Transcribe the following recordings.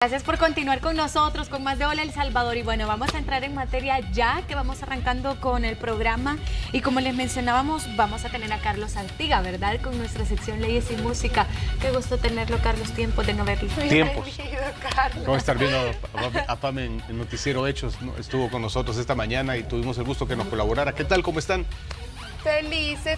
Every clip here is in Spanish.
Gracias por continuar con nosotros, con más de Hola El Salvador. Y bueno, vamos a entrar en materia ya, que vamos arrancando con el programa. Y como les mencionábamos, vamos a tener a Carlos Artiga, ¿verdad? Con nuestra sección Leyes y Música. Qué gusto tenerlo, Carlos. Tiempo de no verlo. Tiempos. Carlos. Vamos a estar viendo a Pame en Noticiero Hechos, ¿no? Estuvo con nosotros esta mañana y tuvimos el gusto que nos colaborara. ¿Qué tal? ¿Cómo están?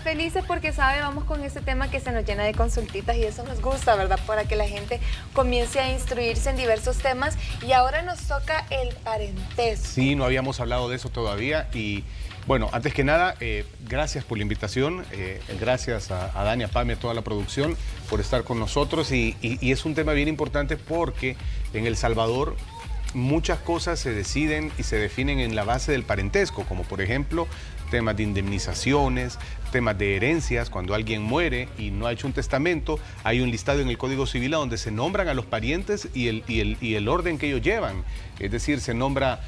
Felices porque, ¿sabe? Vamos con este tema que se nos llena de consultitas y eso nos gusta, ¿verdad? Para que la gente comience a instruirse en diversos temas. Y ahora nos toca el parentesco. Sí, no habíamos hablado de eso todavía y, bueno, antes que nada, gracias por la invitación, gracias a Dani, a Pame, a toda la producción por estar con nosotros y es un tema bien importante porque en El Salvador muchas cosas se deciden y se definen en la base del parentesco, como por ejemplo temas de indemnizaciones, temas de herencias. Cuando alguien muere y no ha hecho un testamento, hay un listado en el Código Civil donde se nombran a los parientes y el orden que ellos llevan. Es decir, se nombra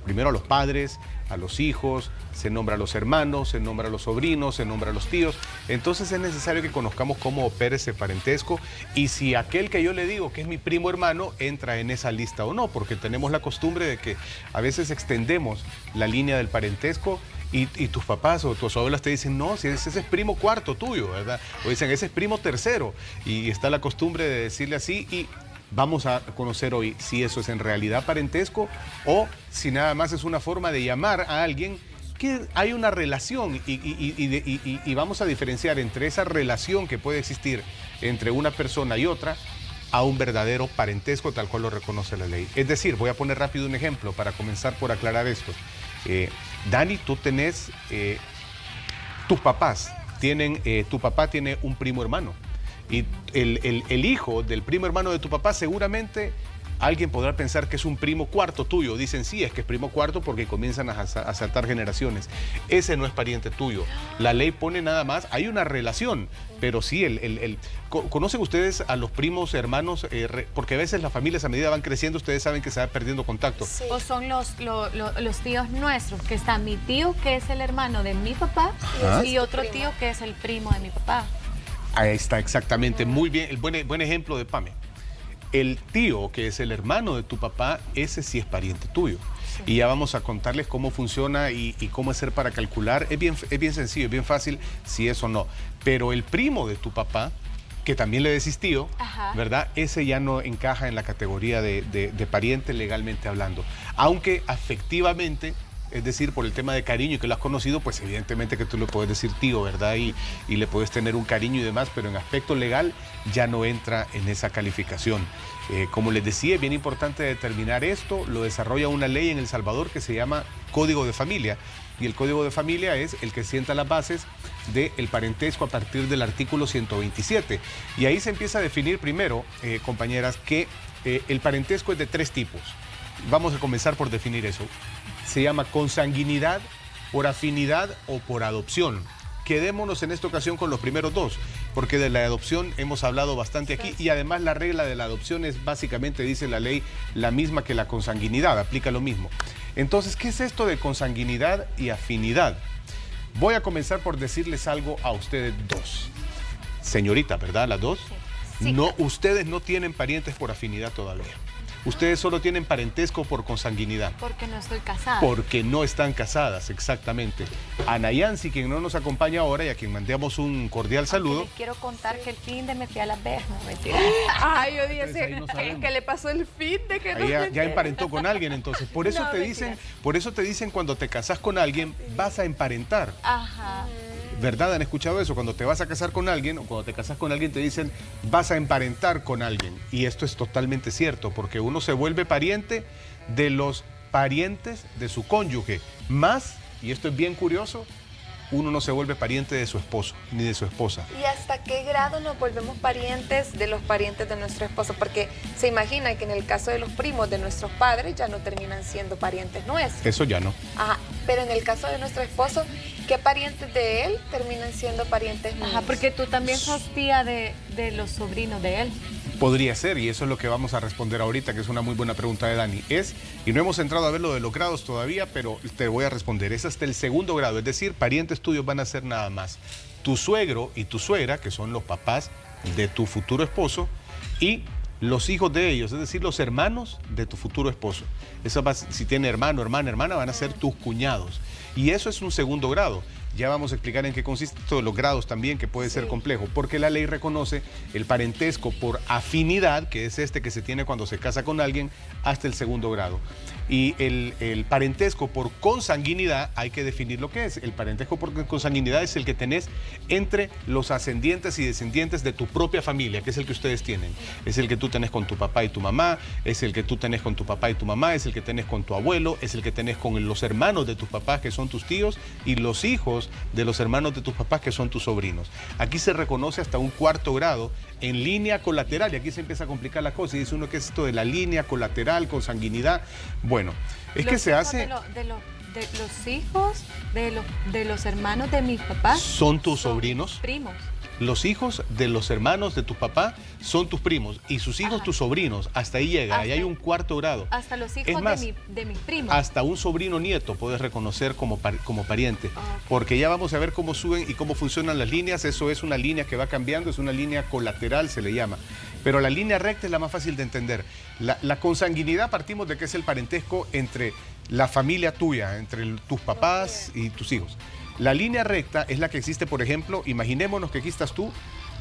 primero a los padres, a los hijos, se nombra a los hermanos, se nombra a los sobrinos, se nombra a los tíos. Entonces es necesario que conozcamos cómo opera ese parentesco y si aquel que yo le digo que es mi primo hermano entra en esa lista o no, porque tenemos la costumbre de que a veces extendemos la línea del parentesco y tus papás o tus abuelas te dicen, no, si ese es primo cuarto tuyo, ¿verdad? O dicen, ese es primo tercero. Y está la costumbre de decirle así y vamos a conocer hoy si eso es en realidad parentesco o si nada más es una forma de llamar a alguien que hay una relación y vamos a diferenciar entre esa relación que puede existir entre una persona y otra a un verdadero parentesco tal cual lo reconoce la ley. Es decir, voy a poner rápido un ejemplo para comenzar por aclarar esto. Dani, tú tenés, tus papás tienen, tu papá tiene un primo hermano. Y el hijo del primo hermano de tu papá seguramente alguien podrá pensar que es un primo cuarto tuyo. Dicen, sí, es que es primo cuarto porque comienzan a saltar generaciones. Ese no es pariente tuyo. La ley pone nada más, hay una relación, pero sí, ¿conocen ustedes a los primos hermanos? Porque a veces las familias a medida van creciendo, ustedes saben que se va perdiendo contacto. Sí. O son los tíos nuestros, que está mi tío, que es el hermano de mi papá, y otro tío que es el primo de mi papá. Ahí está, exactamente. Muy bien, el buen ejemplo de Pame. El tío, que es el hermano de tu papá, ese sí es pariente tuyo. Sí. Y ya vamos a contarles cómo funciona y cómo hacer para calcular. Es bien sencillo, es bien fácil si es o no. Pero el primo de tu papá, que también le decís tío, ¿verdad? Ese ya no encaja en la categoría de pariente legalmente hablando. Aunque afectivamente, es decir, por el tema de cariño y que lo has conocido, pues evidentemente que tú le puedes decir tío, ¿verdad? Y le puedes tener un cariño y demás, pero en aspecto legal ya no entra en esa calificación. Como les decía, es bien importante determinar esto, lo desarrolla una ley en El Salvador que se llama Código de Familia. Y el Código de Familia es el que sienta las bases del parentesco a partir del artículo 127. Y ahí se empieza a definir primero, compañeras, que el parentesco es de 3 tipos. Vamos a comenzar por definir eso. Se llama consanguinidad, por afinidad o por adopción. Quedémonos en esta ocasión con los primeros 2, porque de la adopción hemos hablado bastante aquí y además la regla de la adopción es básicamente, dice la ley, la misma que la consanguinidad, aplica lo mismo. Entonces, ¿qué es esto de consanguinidad y afinidad? Voy a comenzar por decirles algo a ustedes 2. Señorita, ¿verdad? Las 2. Sí, no, claro. Ustedes no tienen parientes por afinidad todavía. Ustedes solo tienen parentesco por consanguinidad. Porque no estoy casada. Porque no están casadas, exactamente. Ana Yancy, quien no nos acompaña ahora y a quien mandamos un cordial saludo. Les quiero contar que el fin de me fui a Las Vegas, no mentira. Ay, yo dije, no ¿qué le pasó el fin de que no? Ya emparentó con alguien, entonces. Por eso, te dicen cuando te casas con alguien, vas a emparentar. Ajá. ¿Verdad? ¿Han escuchado eso? Cuando te vas a casar con alguien o cuando te casas con alguien te dicen vas a emparentar con alguien. Y esto es totalmente cierto porque uno se vuelve pariente de los parientes de su cónyuge. Más, y esto es bien curioso, uno no se vuelve pariente de su esposo ni de su esposa. ¿Y hasta qué grado nos volvemos parientes de los parientes de nuestro esposo? Porque se imagina que en el caso de los primos de nuestros padres ya no terminan siendo parientes nuestros. Eso ya no. Ajá, pero en el caso de nuestro esposo, ¿qué parientes de él terminan siendo parientes míos? Ajá, porque tú también sos tía de los sobrinos de él. Podría ser, y eso es lo que vamos a responder ahorita, que es una muy buena pregunta de Dani. Y no hemos entrado a ver lo de los grados todavía, pero te voy a responder. Es hasta el 2.º grado, es decir, parientes tuyos van a ser nada más tu suegro y tu suegra, que son los papás de tu futuro esposo, y los hijos de ellos, es decir, los hermanos de tu futuro esposo. Eso va, si tiene hermano, hermana, van a ser tus cuñados. Y eso es un segundo grado. Ya vamos a explicar en qué consiste todos los grados también, que puede ser complejo, porque la ley reconoce el parentesco por afinidad, que es este que se tiene cuando se casa con alguien, hasta el segundo grado. Y el parentesco por consanguinidad, hay que definir lo que es. El parentesco por consanguinidad es el que tenés entre los ascendientes y descendientes de tu propia familia, que es el que ustedes tienen. Es el que tú tenés con tu papá y tu mamá, es el que tú tenés con tu papá y tu mamá, es el que tenés con tu abuelo, es el que tenés con los hermanos de tus papás, que son tus tíos, y los hijos de los hermanos de tus papás, que son tus sobrinos. Aquí se reconoce hasta un cuarto grado en línea colateral, y aquí se empieza a complicar la cosa, y dice uno, ¿qué es esto de la línea colateral, consanguinidad? Bueno, es que se hace... Los hijos de los hermanos de mis papás son tus sobrinos. Primos. Los hijos de los hermanos de tu papá son tus primos y sus hijos tus sobrinos. Hasta ahí llega, ahí hay un cuarto grado. Hasta los hijos de mis primos. Hasta un sobrino nieto puedes reconocer como pariente. Porque ya vamos a ver cómo suben y cómo funcionan las líneas. Eso es una línea que va cambiando, es una línea colateral, se le llama. Pero la línea recta es la más fácil de entender. La consanguinidad, partimos de que es el parentesco entre la familia tuya, entre tus papás y tus hijos. La línea recta es la que existe, por ejemplo, imaginémonos que aquí estás tú,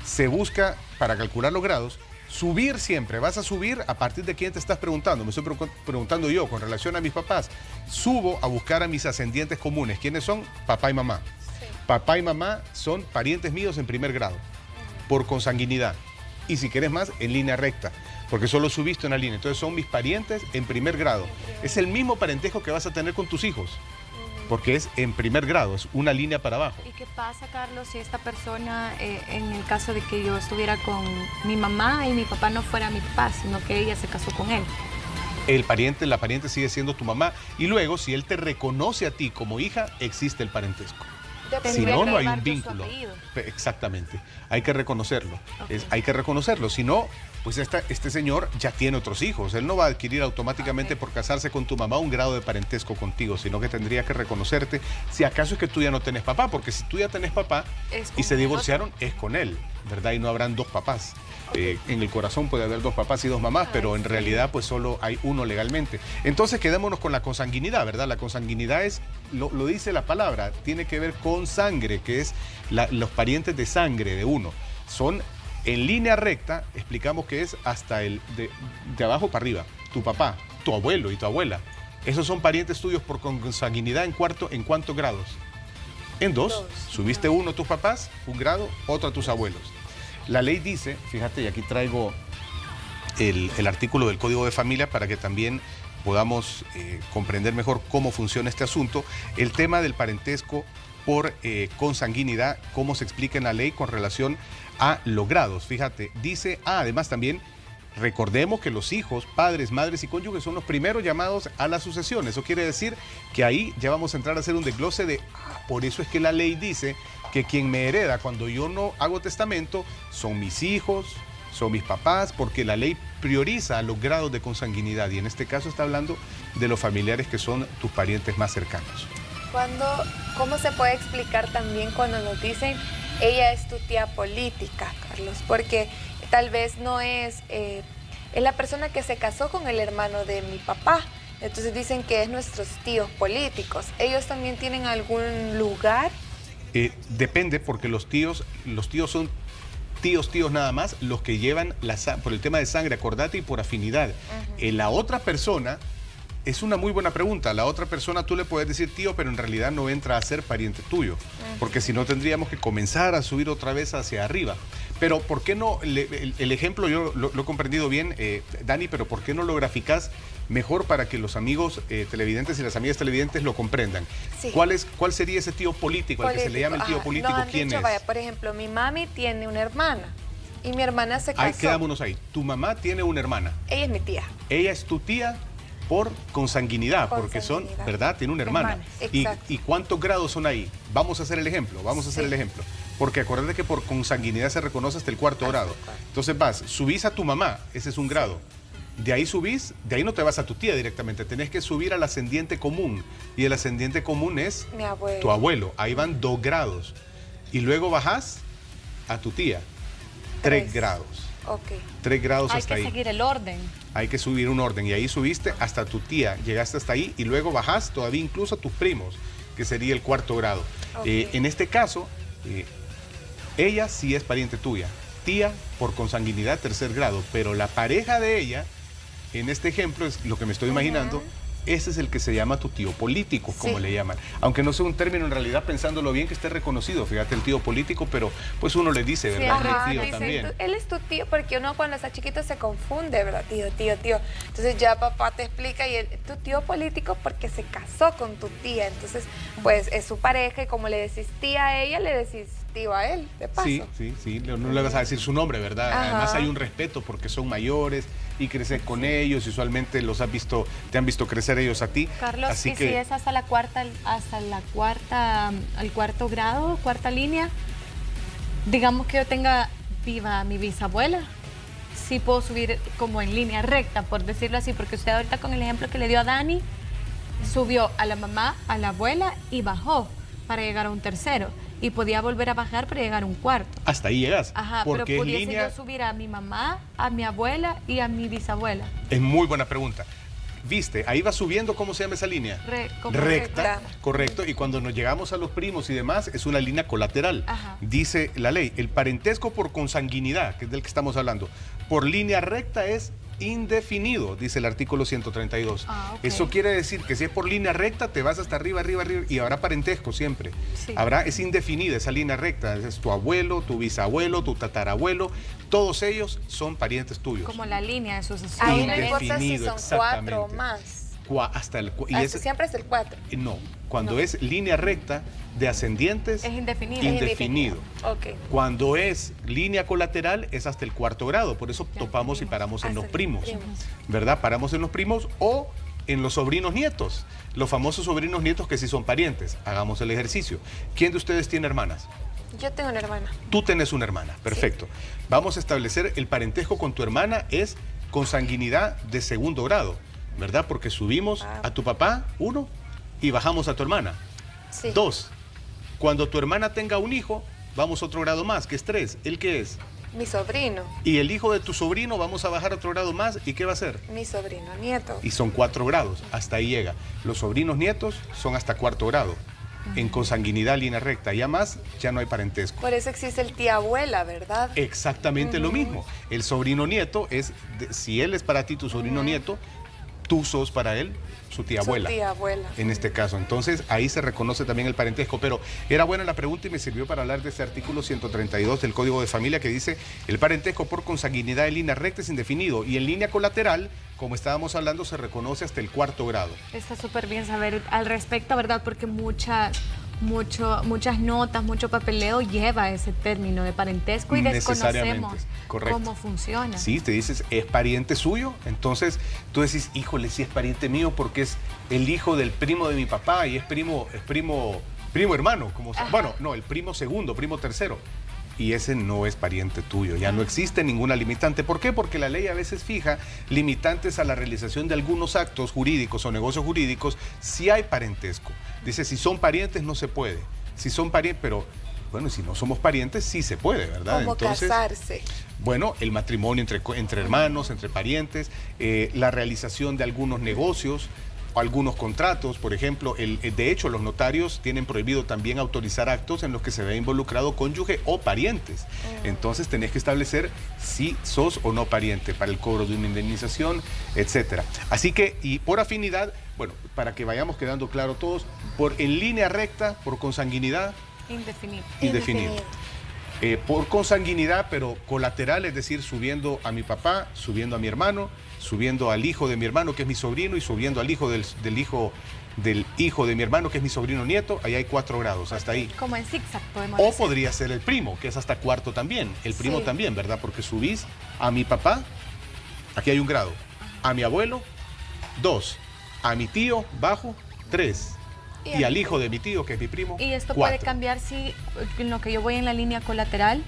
se busca, para calcular los grados, subir siempre. Vas a subir a partir de quién te estás preguntando. Me estoy preguntando yo con relación a mis papás. Subo a buscar a mis ascendientes comunes. ¿Quiénes son? Papá y mamá. Sí. Papá y mamá son parientes míos en primer grado, por consanguinidad. Y si quieres más, en línea recta, porque solo subiste una línea. Entonces son mis parientes en primer grado. Es el mismo parentesco que vas a tener con tus hijos, porque es en primer grado, es una línea para abajo. ¿Y qué pasa, Carlos, si esta persona, en el caso de que yo estuviera con mi mamá y mi papá no fuera mi papá, sino que ella se casó con él? La pariente sigue siendo tu mamá, y luego, si él te reconoce a ti como hija, existe el parentesco. Si no, no hay un vínculo. Exactamente. Hay que reconocerlo. Hay que reconocerlo. Si no, pues este señor ya tiene otros hijos. Él no va a adquirir automáticamente por casarse con tu mamá un grado de parentesco contigo, sino que tendría que reconocerte si acaso es que tú ya no tenés papá, porque si tú ya tenés papá y se divorciaron, es con él, ¿verdad? Y no habrán dos papás. En el corazón puede haber dos papás y dos mamás, pero en realidad pues solo hay uno legalmente. Entonces quedémonos con la consanguinidad, ¿verdad? La consanguinidad es, lo dice la palabra, tiene que ver con sangre, que es los parientes de sangre de uno. Son en línea recta, explicamos que es hasta de abajo para arriba. Tu papá, tu abuelo y tu abuela. Esos son parientes tuyos por consanguinidad. ¿En cuántos grados? En dos. Subiste uno a tus papás, un grado, otro a tus abuelos. La ley dice, fíjate, y aquí traigo el artículo del Código de Familia para que también podamos comprender mejor cómo funciona este asunto. El tema del parentesco por consanguinidad, cómo se explica en la ley con relación a los grados. Fíjate, dice, además también, recordemos que los hijos, padres, madres y cónyuges son los primeros llamados a la sucesión. Eso quiere decir que ahí ya vamos a entrar a hacer un desglose de, por eso es que la ley dice que quien me hereda cuando yo no hago testamento son mis hijos, son mis papás, porque la ley prioriza los grados de consanguinidad, y en este caso está hablando de los familiares que son tus parientes más cercanos. ¿Cómo se puede explicar también cuando nos dicen ella es tu tía política, Carlos? Porque tal vez no es la persona que se casó con el hermano de mi papá. Entonces dicen que es nuestros tíos políticos. ¿Ellos también tienen algún lugar? Depende, porque los tíos son tíos nada más, los que llevan por el tema de sangre, acordate, y por afinidad. La otra persona, es una muy buena pregunta. La otra persona tú le puedes decir tío, pero en realidad no entra a ser pariente tuyo, porque si no tendríamos que comenzar a subir otra vez hacia arriba. Pero ¿por qué no? El ejemplo yo lo he comprendido bien, Dani, pero ¿por qué no lo graficás mejor para que los amigos televidentes y las amigas televidentes lo comprendan? Sí. ¿Cuál sería ese tío político, al que se le llama el tío político? ¿Quién es? Vaya, por ejemplo, mi mami tiene una hermana y mi hermana se casó. Quedámonos ahí. Tu mamá tiene una hermana. Ella es mi tía. Ella es tu tía por consanguinidad, porque son, ¿verdad? Tiene una hermana. ¿Y cuántos grados son ahí? Vamos a hacer el ejemplo, Porque acuérdate que por consanguinidad se reconoce hasta el cuarto grado. Entonces subís a tu mamá, ese es un grado. De ahí subís, de ahí no te vas a tu tía directamente, tenés que subir al ascendiente común. Y el ascendiente común es tu abuelo. Ahí van 2 grados. Y luego bajás a tu tía, 3 grados. Ok. 3 grados Hay hasta que ahí. seguir el orden. Hay que subir un orden y ahí subiste hasta tu tía, llegaste hasta ahí y luego bajás todavía incluso a tus primos, que sería el 4º grado. Ok. En este caso, ella sí es pariente tuya, tía por consanguinidad 3er grado, pero la pareja de ella, en este ejemplo, es lo que me estoy imaginando, ese es el que se llama tu tío político, como Sí. le llaman. Aunque no sea un término en realidad, pensándolo bien, que esté reconocido, fíjate, el tío político, pero pues uno le dice, Sí, ¿verdad? ajá, El tío dicen, también. Él es tu tío, porque uno cuando está chiquito se confunde, ¿verdad? Tío, tío, tío. Entonces ya papá te explica y tu tío político porque se casó con tu tía. Entonces, pues es su pareja y como le decís tía a ella, le decís tío a él, de paso. Sí, no le vas a decir su nombre, ¿verdad? Ajá. Además hay un respeto porque son mayores y creces con ellos, y usualmente te han visto crecer ellos a ti. Carlos, así y que, si es hasta la cuarta, al 4º grado, 4ª línea, digamos que yo tenga viva a mi bisabuela, sí puedo subir como en línea recta, por decirlo así, porque usted ahorita con el ejemplo que le dio a Dani, subió a la mamá, a la abuela y bajó para llegar a un 3º. Y podía volver a bajar para llegar a un 4º. hasta ahí llegas. Ajá, porque pero es pudiese línea. yo subir a mi mamá, a mi abuela y a mi bisabuela. Es muy buena pregunta. ¿Viste? Ahí va subiendo, ¿cómo se llama esa línea? Como Recta, recta. correcto. Y cuando nos llegamos a los primos y demás, es una línea colateral. Ajá. Dice la ley, el parentesco por consanguinidad, que es del que estamos hablando, por línea recta es indefinido, dice el artículo 132. Ah, ok. Eso quiere decir que si es por línea recta, te vas hasta arriba, arriba, arriba, y habrá parentesco siempre. Sí. Es indefinida esa línea recta. Es tu abuelo, tu bisabuelo, tu tatarabuelo, todos ellos son parientes tuyos. Como la línea de sucesión. Ahí no Indefinido, importa si son 4 o exactamente. más. Hasta el Siempre es el 4. no, cuando es línea recta de ascendientes, Es indefinido. indefinido. Ok. Cuando es línea colateral es hasta el 4º grado, por eso Ya topamos y entendimos. paramos en Hasta los los primos, primos. ¿verdad? Paramos en los primos o en los sobrinos nietos, los famosos sobrinos nietos que sí son parientes. Hagamos el ejercicio. ¿Quién de ustedes tiene hermanas? Yo tengo una hermana. Tú tenés una hermana, perfecto. Vamos a establecer el parentesco con tu hermana es consanguinidad de 2º grado, ¿verdad? Porque subimos a tu papá, 1, y bajamos a tu hermana, Sí. 2. Cuando tu hermana tenga un hijo, vamos otro grado más, que es 3. ¿El qué es? Mi sobrino. Y el hijo de tu sobrino, vamos a bajar otro grado más, ¿y qué va a ser? Mi sobrino nieto. Y son 4 grados, hasta ahí llega. Los sobrinos nietos son hasta 4º grado, en consanguinidad línea recta. Ya más, ya no hay parentesco. Por eso existe el tía abuela, ¿verdad? Exactamente lo mismo. El sobrino nieto es, si él es para ti tu sobrino nieto, tú sos para él su tía abuela. Su tía abuela. En este caso. Entonces, ahí se reconoce también el parentesco. Pero era buena la pregunta y me sirvió para hablar de este artículo 132 del Código de Familia que dice, el parentesco por consanguinidad en línea recta es indefinido y en línea colateral, como estábamos hablando, se reconoce hasta el 4º grado. Está súper bien saber al respecto, ¿verdad? Porque muchas notas, mucho papeleo lleva ese término de parentesco y Necesariamente, desconocemos correcto. cómo funciona. Sí, te dices, es pariente suyo, entonces tú decís, híjole, sí es pariente mío porque es el hijo del primo de mi papá y es primo hermano, bueno, no, el primo segundo, primo tercero. Y ese no es pariente tuyo, ya no existe ninguna limitante. ¿Por qué? Porque la ley a veces fija limitantes a la realización de algunos actos jurídicos o negocios jurídicos si hay parentesco. Dice, si son parientes no se puede, si son parientes, pero bueno, si no somos parientes sí se puede, ¿verdad? Como casarse. Bueno, el matrimonio entre hermanos, entre parientes, la realización de algunos negocios, algunos contratos, por ejemplo, de hecho los notarios tienen prohibido también autorizar actos en los que se vea involucrado cónyuge o parientes. Entonces tenés que establecer si sos o no pariente para el cobro de una indemnización, etcétera. Así que, y por afinidad, bueno, para que vayamos quedando claro todos, en línea recta, por consanguinidad, indefinido. Por consanguinidad, pero colateral, es decir, subiendo a mi papá, subiendo a mi hermano, subiendo al hijo de mi hermano, que es mi sobrino, y subiendo al hijo del hijo de mi hermano, que es mi sobrino nieto, ahí hay 4 grados, hasta ahí. Como en zigzag podemos O decir. podría ser el primo, que es hasta 4º también. El primo Sí. también, ¿verdad? Porque subís a mi papá, aquí hay un grado. A mi abuelo, 2. A mi tío, bajo, 3. Y al hijo de mi tío, que es mi primo, Y esto 4. puede cambiar si en lo que yo voy en la línea colateral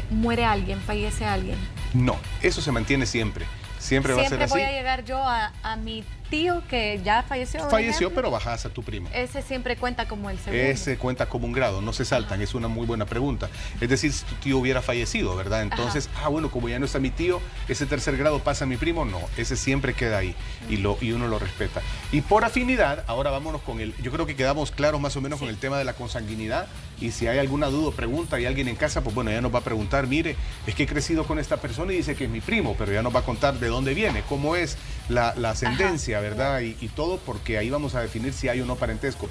muere alguien, fallece alguien. No, eso se mantiene siempre. Siempre va a ser Siempre así. voy a llegar yo a mi tío que ya falleció. por Falleció, ejemplo, pero bajas a tu primo. ese siempre cuenta como el segundo. Ese cuenta como un grado, no se saltan, es una muy buena pregunta. Es decir, si tu tío hubiera fallecido, ¿verdad? Entonces, bueno, como ya no está mi tío, ese tercer grado pasa a mi primo, no, ese siempre queda ahí y uno lo respeta. Y por afinidad, ahora vámonos con yo creo que quedamos claros más o menos con el tema de la consanguinidad, y si hay alguna duda o pregunta y alguien en casa, pues bueno, ya nos va a preguntar, mire, es que he crecido con esta persona y dice que es mi primo, pero ya nos va a contar de dónde viene, cómo es la ascendencia, ¿verdad? Y todo, porque ahí vamos a definir si hay o no parentesco.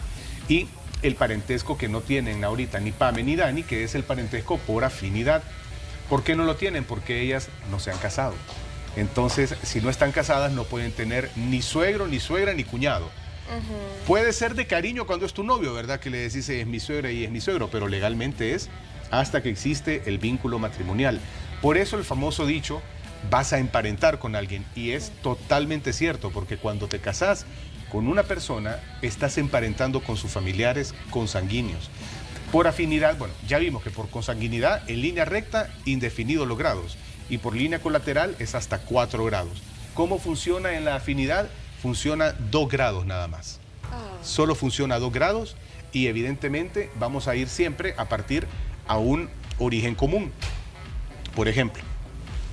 Y el parentesco que no tienen ahorita ni Pame ni Dani, que es el parentesco por afinidad. ¿Por qué no lo tienen? Porque ellas no se han casado. Entonces, si no están casadas, no pueden tener ni suegro, ni suegra, ni cuñado. Puede ser de cariño cuando es tu novio, ¿verdad? Que le decís es mi suegra y es mi suegro, pero legalmente es hasta que existe el vínculo matrimonial. Por eso el famoso dicho, vas a emparentar con alguien, y es totalmente cierto, porque cuando te casás con una persona, estás emparentando con sus familiares consanguíneos. Por afinidad, bueno, ya vimos que por consanguinidad, en línea recta, indefinidos los grados, y por línea colateral es hasta 4 grados. ¿Cómo funciona en la afinidad? Funciona 2 grados nada más. Solo funciona 2 grados, y evidentemente vamos a ir siempre a partir a un origen común. Por ejemplo,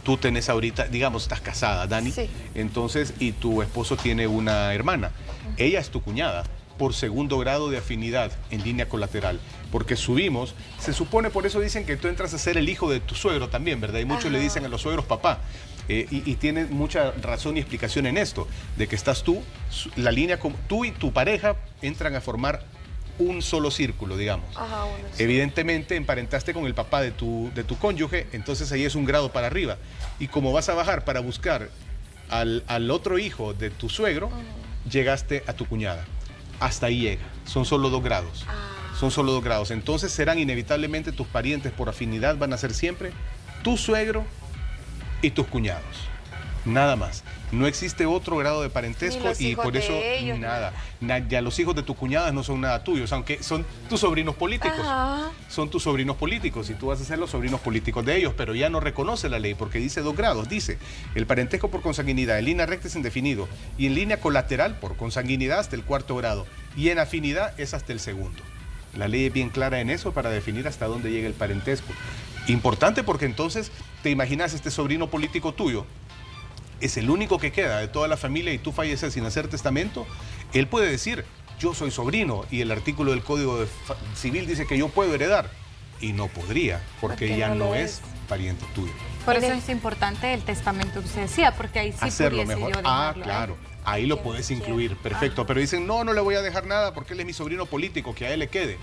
tú tenés ahorita, digamos, estás casada, Dani, Sí. entonces, y tu esposo tiene una hermana. Ella es tu cuñada por segundo grado de afinidad en línea colateral, porque subimos, se supone, por eso dicen que tú entras a ser el hijo de tu suegro también, ¿verdad? Y muchos le dicen a los suegros papá, y tienen mucha razón y explicación en esto, de que estás tú, la línea, tú y tu pareja entran a formar un solo círculo, digamos. Evidentemente emparentaste con el papá de tu cónyuge, entonces ahí es un grado para arriba. Y como vas a bajar para buscar al otro hijo de tu suegro, llegaste a tu cuñada. Hasta ahí llega. Son solo 2 grados. Son solo 2 grados. Entonces serán inevitablemente tus parientes por afinidad, van a ser siempre tu suegro y tus cuñados. Nada más. No existe otro grado de parentesco, y por eso nada. Ya los hijos de tus cuñadas no son nada tuyos, aunque son tus sobrinos políticos. Son tus sobrinos políticos, y tú vas a ser los sobrinos políticos de ellos, pero ya no reconoce la ley porque dice 2 grados. Dice, el parentesco por consanguinidad en línea recta es indefinido, y en línea colateral por consanguinidad hasta el 4º grado, y en afinidad es hasta el 2º. La ley es bien clara en eso para definir hasta dónde llega el parentesco. Importante, porque entonces te imaginas este sobrino político tuyo, es el único que queda de toda la familia, y tú falleces sin hacer testamento, él puede decir, yo soy sobrino, y el artículo del Código Civil dice que yo puedo heredar, y no podría, porque ya no es pariente tuyo. Por eso es importante el testamento que usted decía, porque ahí sí hacerlo pudiese mejor. yo dejarlo, Claro, ahí lo puedes incluir, perfecto, pero dicen, no le voy a dejar nada porque él es mi sobrino político, que a él le quede.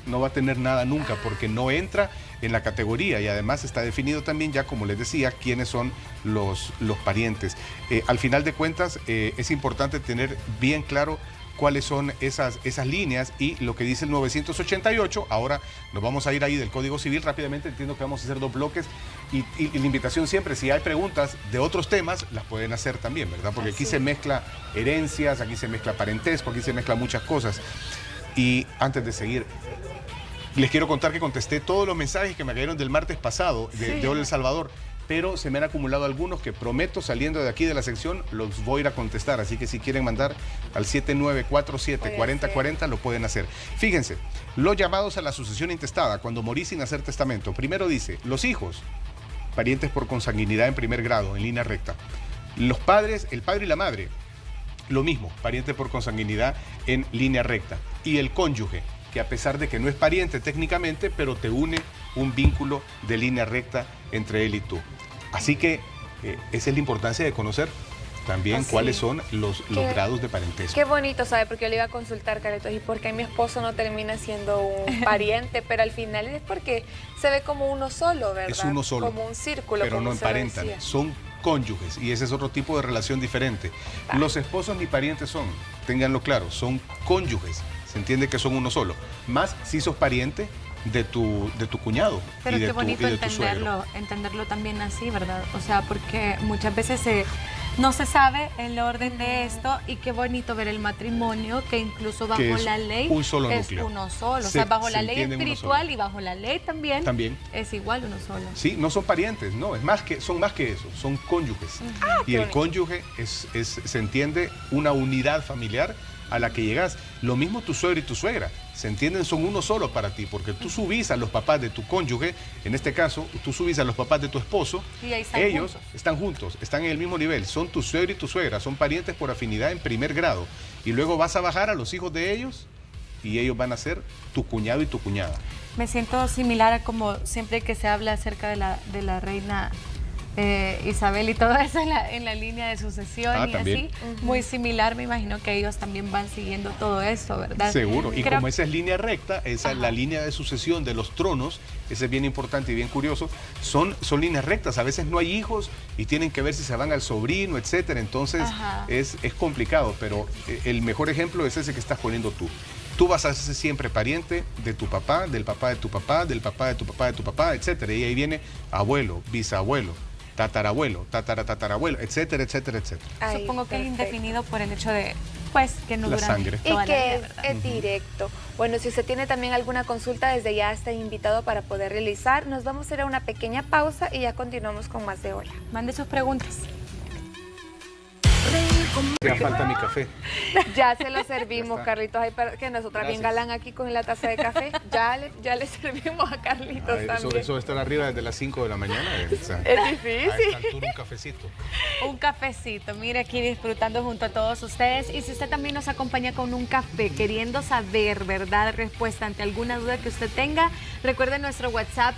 No va a tener nada nunca, porque no entra en la categoría, y además está definido también ya, como les decía, quiénes son los parientes. Al final de cuentas, es importante tener bien claro cuáles son esas líneas, y lo que dice el 988. Ahora nos vamos a ir ahí del Código Civil rápidamente. Entiendo que vamos a hacer 2 bloques, y la invitación siempre, si hay preguntas de otros temas, las pueden hacer también, ¿verdad? Porque aquí se mezcla herencias, aquí se mezcla parentesco, aquí se mezcla muchas cosas. Y antes de seguir, les quiero contar que contesté todos los mensajes que me cayeron del martes pasado de Hola El Salvador, pero se me han acumulado algunos que prometo, saliendo de aquí de la sección, los voy a ir a contestar. Así que si quieren mandar al 7947-4040, lo pueden hacer. Fíjense, los llamados a la sucesión intestada cuando morí sin hacer testamento. Primero dice, los hijos, parientes por consanguinidad en primer grado, en línea recta. Los padres, el padre y la madre, lo mismo, pariente por consanguinidad en línea recta. Y el cónyuge, que a pesar de que no es pariente técnicamente, pero te une un vínculo de línea recta entre él y tú. Así que esa es la importancia de conocer también cuáles son los grados de parentesco. Qué bonito, ¿sabe? Porque yo le iba a consultar, Carlitos, y por qué mi esposo no termina siendo un pariente, pero al final es porque se ve como uno solo, ¿verdad? Es uno solo. Como un círculo, pero no emparentan, son cónyuges, y ese es otro tipo de relación diferente. Los esposos ni parientes son, ténganlo claro, son cónyuges. Se entiende que son uno solo. Más si sos pariente de tu cuñado. Pero y de qué bonito tu suegro. entenderlo también así, ¿verdad? O sea, porque muchas veces No se sabe el orden de esto y qué bonito ver el matrimonio que incluso bajo Que es la ley un solo es núcleo. uno solo. O Se- sea, bajo se la ley entiende en uno espiritual solo. y bajo la ley también, También. es igual uno solo. Sí, no son parientes, no, son más que eso, son cónyuges. Y el cónyuge se entiende una unidad familiar a la que llegas. Lo mismo tu suegro y tu suegra, se entienden, son uno solo para ti, porque tú subís a los papás de tu cónyuge, en este caso, tú subís a los papás de tu esposo, Y ahí están ellos juntos. están juntos, están en el mismo nivel, son tu suegro y tu suegra, son parientes por afinidad en primer grado. Y luego vas a bajar a los hijos de ellos y ellos van a ser tu cuñado y tu cuñada. Me siento similar a como siempre que se habla acerca de la reina Isabel y todo eso en la línea de sucesión y también. así. Muy similar, me imagino que ellos también van siguiendo todo eso, ¿verdad? Seguro, y Creo- como esa es línea recta, esa es la línea de sucesión de los tronos, ese es bien importante y bien curioso, son líneas rectas, a veces no hay hijos y tienen que ver si se van al sobrino, etcétera, entonces Ajá. es complicado, pero el mejor ejemplo es ese que estás poniendo tú. Tú vas a ser siempre pariente de tu papá, del papá de tu papá, del papá de tu papá de tu papá, etcétera, y ahí viene abuelo, bisabuelo, tatarabuelo, tataratatarabuelo, etcétera, etcétera, etcétera. Ay, Supongo que es perfecto. indefinido por el hecho de, pues, que no La duran sangre. Y toda la que vida, ¿verdad? es directo. Bueno, si usted tiene también alguna consulta, desde ya está invitado para poder realizar. Nos vamos a ir a una pequeña pausa y ya continuamos con más de Hola. Mande sus preguntas. Ya falta mi café. Ya se lo servimos, Ya está. Carlitos. Ay, pero que nosotras bien Gracias. galán aquí con la taza de café. Ya le servimos a Carlitos Ay, también. eso de estar arriba desde las 5 de la mañana. Es A difícil. esta altura un cafecito. Un cafecito, mire aquí disfrutando junto a todos ustedes. Y si usted también nos acompaña con un café, queriendo saber, ¿verdad?, respuesta ante alguna duda que usted tenga, recuerde nuestro WhatsApp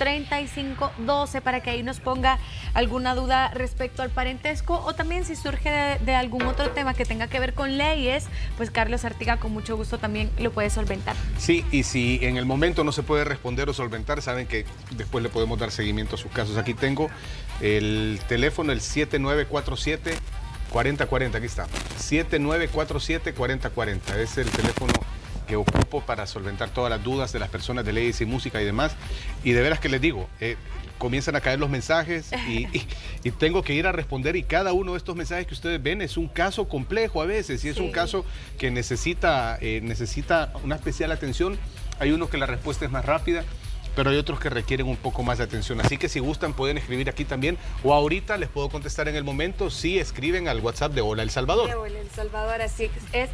7275-3512 para que ahí nos ponga alguna duda respecto al parentesco o también si surge de algún otro tema que tenga que ver con leyes, pues Carlos Artiga con mucho gusto también lo puede solventar. Sí, y si en el momento no se puede responder o solventar, saben que después le podemos dar seguimiento a sus casos. Aquí tengo el teléfono, el 7947-4040, aquí está. 7947-4040, es el teléfono que ocupo para solventar todas las dudas de las personas de leyes y música y demás. Y de veras que les digo, comienzan a caer los mensajes y tengo que ir a responder, y cada uno de estos mensajes que ustedes ven es un caso complejo a veces, y es un caso que necesita una especial atención. Hay unos que la respuesta es más rápida, pero hay otros que requieren un poco más de atención. Así que si gustan pueden escribir aquí también, o ahorita les puedo contestar en el momento si escriben al WhatsApp de Hola El Salvador. De Hola El Salvador, así es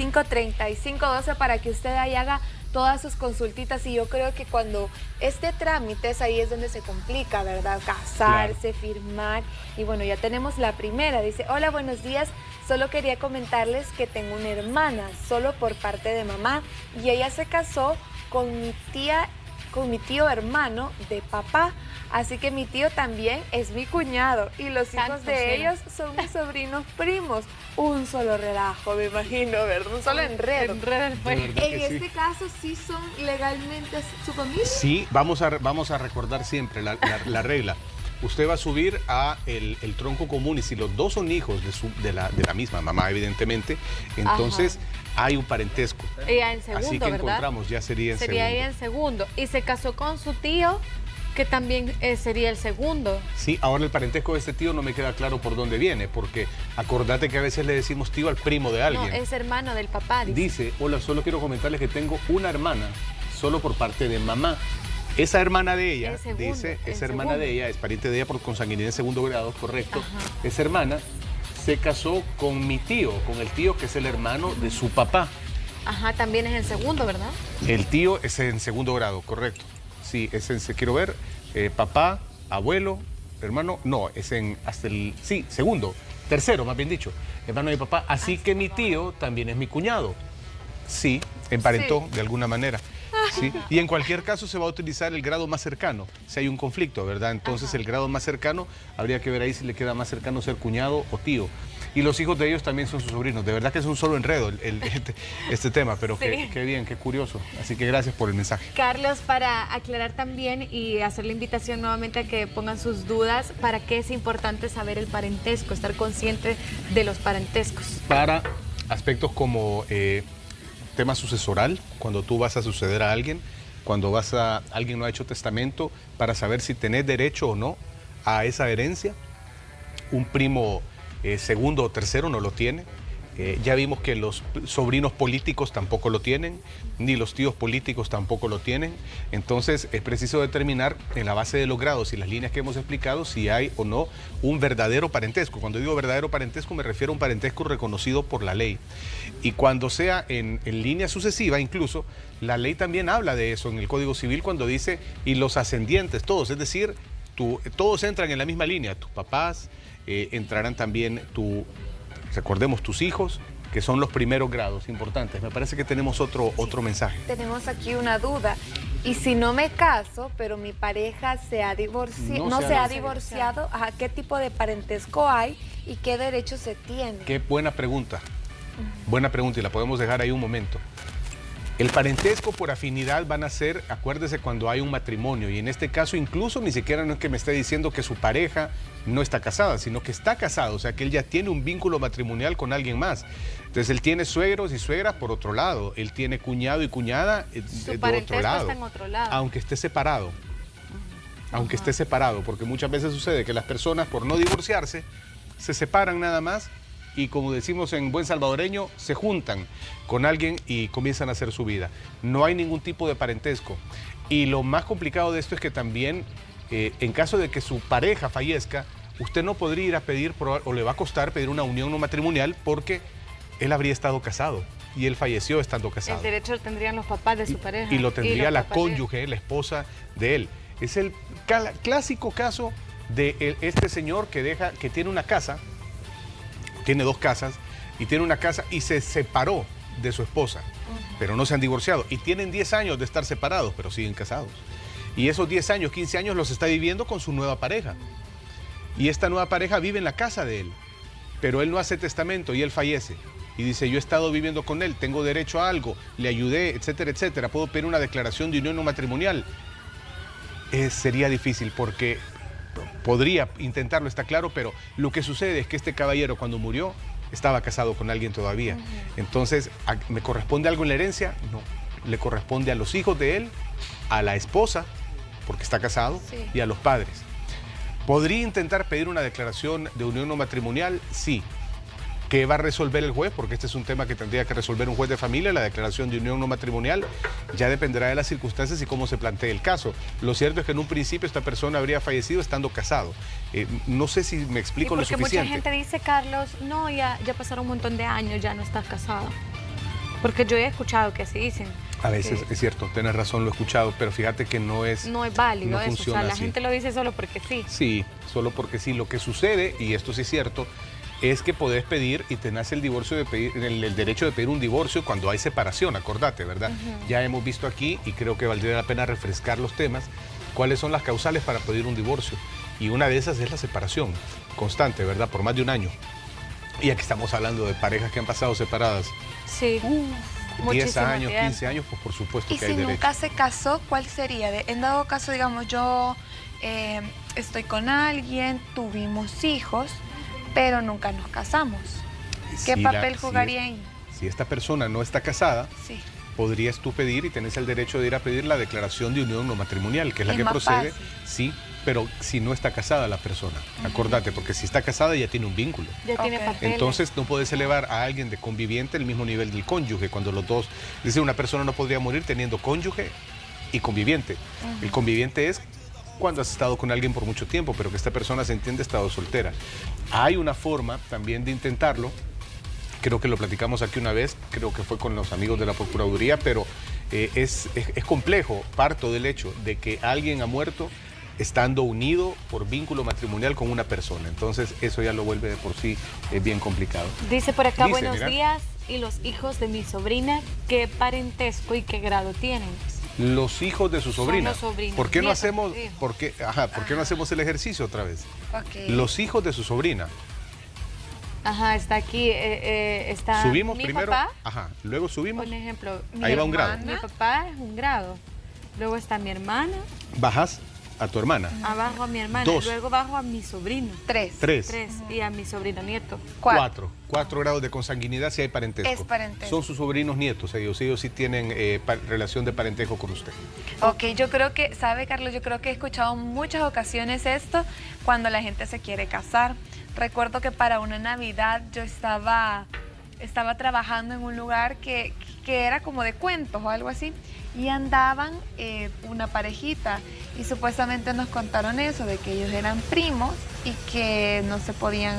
7275-3512 para que usted ahí haga todas sus consultitas. Y yo creo que cuando este trámite es ahí es donde se complica, ¿verdad? Casarse, firmar. Y bueno, ya tenemos la primera. Dice, hola, buenos días. Solo quería comentarles que tengo una hermana, solo por parte de mamá. Y ella se casó con mi tío hermano de papá. Así que mi tío también es mi cuñado y los hijos Santo de cielo. ellos son mis sobrinos primos. Un solo relajo, me imagino, ¿verdad? Un solo enredo. Enredo fue. De verdad En que sí. este caso sí son legalmente su familia. Sí, vamos a recordar siempre la regla. Usted va a subir a el tronco común, y si los dos son hijos de la misma mamá, evidentemente, entonces hay un parentesco. Ella en segundo, Así que ¿verdad? encontramos, ya sería en Sería segundo. ella en segundo. Y se casó con su tío, que también sería el segundo. Sí, ahora el parentesco de este tío no me queda claro por dónde viene, porque acordate que a veces le decimos tío al primo de No, alguien. es hermano del papá. Dice, hola, solo quiero comentarles que tengo una hermana, solo por parte de mamá. Esa hermana de ella, El segundo, dice, el esa hermana segundo. de ella, es pariente de ella por consanguinidad en segundo grado, correcto. Esa hermana se casó con mi tío, con el tío que es el hermano de su papá. Ajá, también es el segundo, ¿verdad? El tío es en segundo grado, correcto. Sí, quiero ver, papá, abuelo, hermano, no, es en hasta el, sí, segundo, tercero, más bien dicho, hermano de mi papá. Así que mi tío también es mi cuñado. Sí, emparentó de alguna manera. Sí. Y en cualquier caso se va a utilizar el grado más cercano, si hay un conflicto, ¿verdad? Entonces el grado más cercano, habría que ver ahí si le queda más cercano ser cuñado o tío. Y los hijos de ellos también son sus sobrinos. De verdad que es un solo enredo este tema, pero Sí. qué bien, qué curioso. Así que gracias por el mensaje. Carlos, para aclarar también y hacer la invitación nuevamente a que pongan sus dudas, ¿para qué es importante saber el parentesco, estar consciente de los parentescos? Para aspectos como tema sucesoral, cuando tú vas a suceder a alguien, cuando alguien no ha hecho testamento, para saber si tenés derecho o no a esa herencia. Un primo segundo o tercero no lo tiene. Ya vimos que los sobrinos políticos tampoco lo tienen, ni los tíos políticos tampoco lo tienen. Entonces es preciso determinar en la base de los grados y las líneas que hemos explicado si hay o no un verdadero parentesco. Cuando digo verdadero parentesco me refiero a un parentesco reconocido por la ley. Y cuando sea en línea sucesiva, incluso, la ley también habla de eso en el Código Civil cuando dice y los ascendientes, todos, es decir, todos entran en la misma línea, tus papás, entrarán también recordemos, tus hijos, que son los primeros grados importantes. Me parece que tenemos otro mensaje. Tenemos aquí una duda. Y si no me caso, pero mi pareja se ha divorciado, ¿a qué tipo de parentesco hay y qué derechos se tiene? Qué buena pregunta. Buena pregunta y la podemos dejar ahí un momento. El parentesco por afinidad van a ser, acuérdese, cuando hay un matrimonio. Y en este caso incluso ni siquiera no es que me esté diciendo que su pareja no está casada, sino que está casado. O sea, que él ya tiene un vínculo matrimonial con alguien más. Entonces, él tiene suegros y suegras por otro lado. Él tiene cuñado y cuñada de otro lado. Está en otro lado. Aunque esté separado. Aunque esté separado. Porque muchas veces sucede que las personas, por no divorciarse, se separan nada más. Y como decimos en buen salvadoreño, se juntan con alguien y comienzan a hacer su vida. No hay ningún tipo de parentesco. Y lo más complicado de esto es que también, en caso de que su pareja fallezca, usted no podría ir a pedir, o le va a costar pedir una unión no matrimonial porque él habría estado casado y él falleció estando casado. El derecho lo tendrían los papás de su pareja. Y lo tendría la cónyuge, la esposa de él. Es el clásico caso de este señor que tiene una casa, tiene dos casas, y tiene una casa y se separó de su esposa, pero no se han divorciado. Y tienen 10 años de estar separados, pero siguen casados. Y esos 10 años, 15 años los está viviendo con su nueva pareja. Y esta nueva pareja vive en la casa de él, pero él no hace testamento y él fallece. Y dice, yo he estado viviendo con él, tengo derecho a algo, le ayudé, etcétera, etcétera. Puedo pedir una declaración de unión no matrimonial. Sería difícil porque podría intentarlo, está claro, pero lo que sucede es que este caballero cuando murió estaba casado con alguien todavía. Entonces, ¿me corresponde algo en la herencia? No. Le corresponde a los hijos de él, a la esposa, porque está casado, y a los padres. ¿Podría intentar pedir una declaración de unión no matrimonial? Sí. ¿Qué va a resolver el juez? Porque este es un tema que tendría que resolver un juez de familia, la declaración de unión no matrimonial. Ya dependerá de las circunstancias y cómo se plantee el caso. Lo cierto es que en un principio esta persona habría fallecido estando casado. No sé si me explico lo suficiente. Porque mucha gente dice, Carlos, no, ya pasaron un montón de años, ya no estás casado. Porque yo he escuchado que así dicen. A veces es cierto, tienes razón, lo he escuchado, pero fíjate que no es válido no eso. O sea, la así. gente lo dice solo porque sí. Sí, solo porque sí. Lo que sucede, y esto sí es cierto, es que podés pedir y tenés el divorcio el derecho de pedir un divorcio cuando hay separación, acordate, ¿verdad? Ya hemos visto aquí, y creo que valdría la pena refrescar los temas, cuáles son las causales para pedir un divorcio. Y una de esas es la separación constante, ¿verdad? Por más de un año. Y aquí estamos hablando de parejas que han pasado separadas. Sí. 10 años, 15 años, pues por supuesto que hay derecho. Y si nunca se casó, ¿cuál sería? En dado caso, digamos, yo estoy con alguien, tuvimos hijos, pero nunca nos casamos. ¿Qué papel jugaría ahí? Si esta persona no está casada, podrías tú pedir y tenés el derecho de ir a pedir la declaración de unión no matrimonial, que es la que procede. Sí, pero si no está casada la persona, acordate, porque si está casada ya tiene un vínculo. Ya tiene papeles. Entonces no puedes elevar a alguien de conviviente al mismo nivel del cónyuge, cuando los dos, dice, una persona no podría morir teniendo cónyuge y conviviente. El conviviente es cuando has estado con alguien por mucho tiempo, pero que esta persona se entiende estado soltera. Hay una forma también de intentarlo, creo que lo platicamos aquí una vez, creo que fue con los amigos de la Procuraduría, pero es complejo, parto del hecho de que alguien ha muerto estando unido por vínculo matrimonial con una persona. Entonces eso ya lo vuelve de por sí bien complicado. Dice por acá, buenos días, y los hijos de mi sobrina, ¿qué parentesco y qué grado tienen? Los hijos de su sobrina. Son los sobrinos. ¿Por qué no hacemos, por qué no hacemos el ejercicio otra vez? Los hijos de su sobrina. Ajá, está aquí, está subimos mi primero, papá. Luego subimos. Por ejemplo, ahí va un grado. Mi papá es un grado. Luego está mi hermana. Bajas. a tu hermana. Abajo a mi hermana, 2. luego bajo a mi sobrino. 3. 3. 3. Y a mi sobrino nieto. 4. 4 grados de consanguinidad si hay parentesco. Es parentesco. Son sus sobrinos nietos, ellos sí tienen relación de parentesco con usted. Ok, yo creo que, ¿sabe, Carlos? Yo creo que he escuchado en muchas ocasiones esto cuando la gente se quiere casar. Recuerdo que para una Navidad yo estaba trabajando en un lugar que era como de cuentos o algo así, y andaban una parejita y supuestamente nos contaron eso, de que ellos eran primos y que no se podían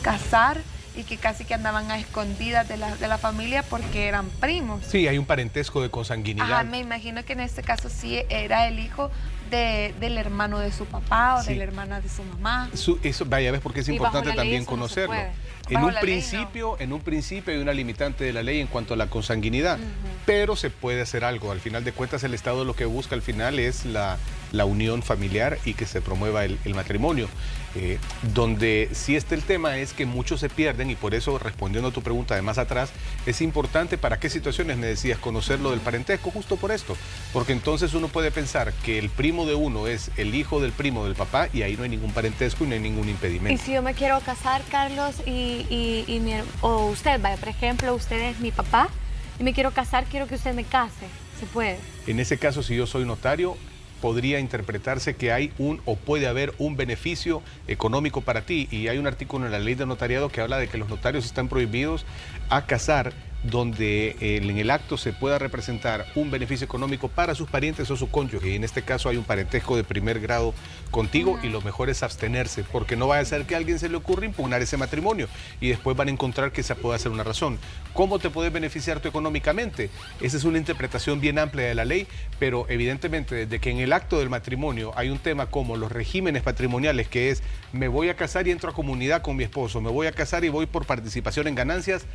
casar y que casi que andaban a escondidas de la familia porque eran primos. Sí, hay un parentesco de consanguinidad. Ajá, me imagino que en este caso sí era el hijo del hermano de su papá o Sí. de la hermana de su mamá. Eso, vaya, ves, porque es Y bajo importante la ley también eso no se conocerlo. puede. En Bajo un la ley, no. en un principio hay una limitante de la ley en cuanto a la consanguinidad, pero se puede hacer algo. Al final de cuentas, el Estado lo que busca al final es la unión familiar y que se promueva el matrimonio. Donde sí está el tema es que muchos se pierden, y por eso, respondiendo a tu pregunta de más atrás, es importante para qué situaciones me decías conocer lo del parentesco, justo por esto. Porque entonces uno puede pensar que el primo de uno es el hijo del primo del papá y ahí no hay ningún parentesco y no hay ningún Y impedimento. si yo me quiero casar, Carlos, o usted, vaya, por ejemplo, usted es mi papá y me quiero casar, quiero que usted me case. ¿Se puede? En ese caso, si yo soy notario, podría interpretarse que hay o puede haber un beneficio económico para ti, y hay un artículo en la ley de notariado que habla de que los notarios están prohibidos a casar donde en el acto se pueda representar un beneficio económico para sus parientes o su cónyuge, y en este caso hay un parentesco de primer grado contigo, y lo mejor es abstenerse, porque no vaya a ser que a alguien se le ocurra impugnar ese matrimonio y después van a encontrar que esa puede ser una razón. ¿Cómo te puedes beneficiar tú económicamente? Esa es una interpretación bien amplia de la ley, pero evidentemente desde que en el acto del matrimonio hay un tema como los regímenes patrimoniales, que es me voy a casar y entro a comunidad con mi esposo, me voy a casar y voy por participación en ganancias,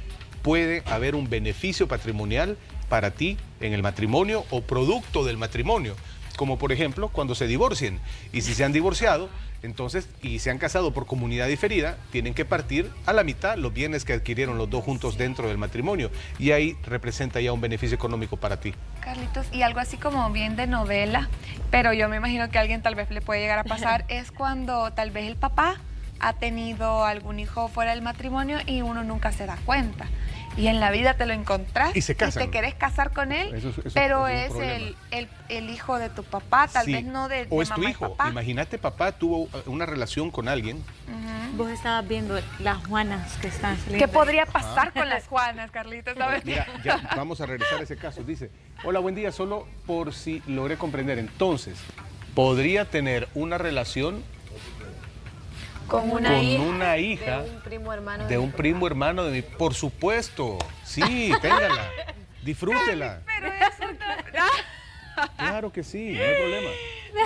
puede haber un beneficio patrimonial para ti en el matrimonio o producto del matrimonio, como por ejemplo cuando se divorcien, y si se han divorciado entonces y se han casado por comunidad diferida, tienen que partir a la mitad los bienes que adquirieron los dos juntos dentro del matrimonio, y ahí representa ya un beneficio económico para ti. Carlitos, y algo así como bien de novela, pero yo me imagino que a alguien tal vez le puede llegar a pasar, es cuando tal vez el papá ha tenido algún hijo fuera del matrimonio y uno nunca se da cuenta. Y en la vida te lo encontrás Y se casan. y te querés casar con él, Eso pero es un es problema. el hijo de tu papá, tal Sí. vez no de O es tu mamá y hijo. papá. Imagínate, papá tuvo una relación con alguien. Ujú. Vos estabas viendo las Juanas que están saliendo. ¿Qué podría pasar con las Juanas, Carlitos? ¿Sabes? Mira, ya vamos a regresar a ese caso. Dice, hola, buen día, solo por si logré comprender. Entonces, ¿podría tener una relación Con con una hija. una hija De un primo hermano. de un primo hermano de mi? Por supuesto, sí, téngala, disfrútela. Pero eso no... Claro que sí, no hay problema.